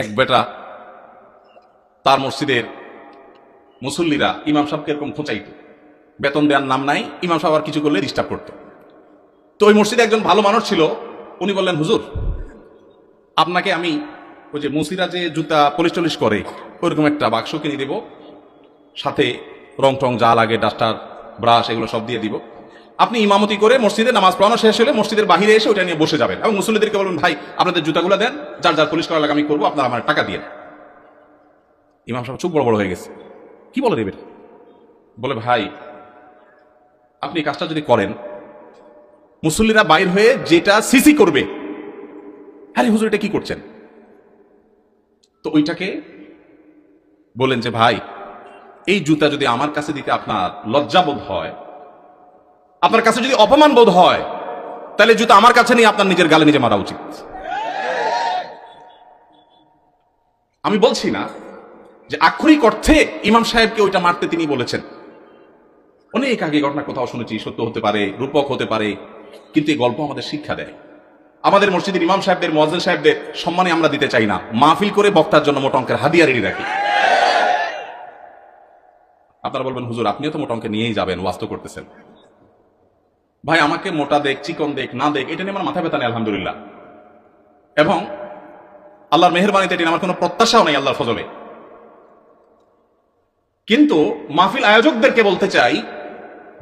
এক বেটা তার মসজিদের মুসল্লিরা ইমাম সাহেবকে এরকম খোঁচাইতো, বেতন দেওয়ার নাম নাই, ইমাম সাহেব আর কিছু করলে ডিস্টার্ব করতো। তো ওই মসজিদে একজন ভালো মানুষ ছিল, উনি বললেন, হুজুর আপনাকে আমি ওই যে মুসলিরা যে জুতা পলিশ টলিশ করে ওইরকম একটা বাক্স কিনে দেব, সাথে রং টং যা লাগে ডাস্টার ব্রাশ এগুলো সব দিয়ে দিব, আপনি ইমামতি করে মসজিদে নামাজ পড়ানো শেষ হলে মসজিদের বাহিরে এসে ওটা নিয়ে বসে যাবেন এবং মুসল্লিদেরকে বলবেন, ভাই আপনাদের জুতাগুলো দেন, যার যার পলিশ করা লাগে আমি করবো, আপনারা আমার টাকা দিয়ে। ইমাম সাহেব চোখ বড় বড় হয়ে গেছে, কি বলে দেবেন? বলে, ভাই আপনি এই কাজটা যদি করেন মুসল্লিরা বাইর হয়ে যেটা সিসি করবে, আরে হুজুর এটা কি করছেন? তো ওইটাকে বলেন যে, ভাই এই জুতা যদি আমার কাছে দিতে আপনার লজ্জাবোধ হয়, আপনার কাছে যদি অপমান বোধ হয়, তাহলে জুতা আমার কাছে নিয়ে আপনার নিজের গালে নিজে মারা উচিত। আমি বলছি না যে আক্ষরিক অর্থে ইমাম সাহেবকে ওইটা মারতে তিনি বলেছেন, অনেক আগে ঘটনা কোথাও শুনেছি, সত্য হতে পারে, রূপক হতে পারে, কিন্তু এই গল্প আমাদের শিক্ষা দেয়। আমাদের মসজিদের ইমাম সাহেবদের, মুয়াজ্জিন সাহেবদের সম্মানে আমরা দিতে চাই না, মাহফিল করে বক্তার জন্য মোটা অঙ্কের হাদিয়া রেডি রাখি। আপনারা বলবেন, হুজুর আপনিও তো মোটা অঙ্কে নিয়েই যাবেন, ওয়াজ তো করতেছেন। ভাই আমাকে মোটা দেখ, চিকন দেখ, না দেখ, এটা নিয়ে আমার মাথা ব্যথা নেই আলহামদুলিল্লাহ, এবং আল্লাহর মেহেরবানিতে এটা আমার কোনো প্রত্যাশাও নেই আল্লাহর ফজলে। কিন্তু মাহফিল আয়োজকদেরকে বলতে চাই,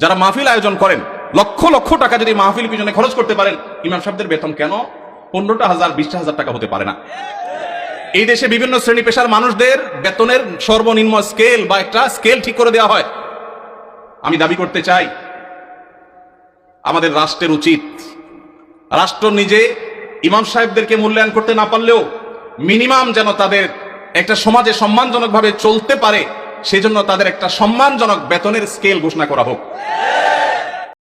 যারা মাহফিল আয়োজন করেন, লক্ষ লক্ষ টাকা যদি মাহফিল পিছনে খরচ করতে পারেন, ইমাম সাহেবদের বেতন কেন 15,000 20,000 টাকা হতে পারে না? এই দেশে বিভিন্ন শ্রেণী পেশার মানুষদের বেতনের সর্বনিম্ন স্কেল বা একটা স্কেল ঠিক করে দেওয়া হয়। আমি দাবি করতে চাই, আমাদের রাষ্ট্রের উচিত, রাষ্ট্র নিজে ইমাম সাহেবদেরকে মূল্যায়ন করতে না পারলেও মিনিমাম যেন তাদের একটা সমাজে সম্মানজনক ভাবে চলতে পারে, সেজন্য তাদের একটা সম্মানজনক বেতনের স্কেল ঘোষণা করা হোক।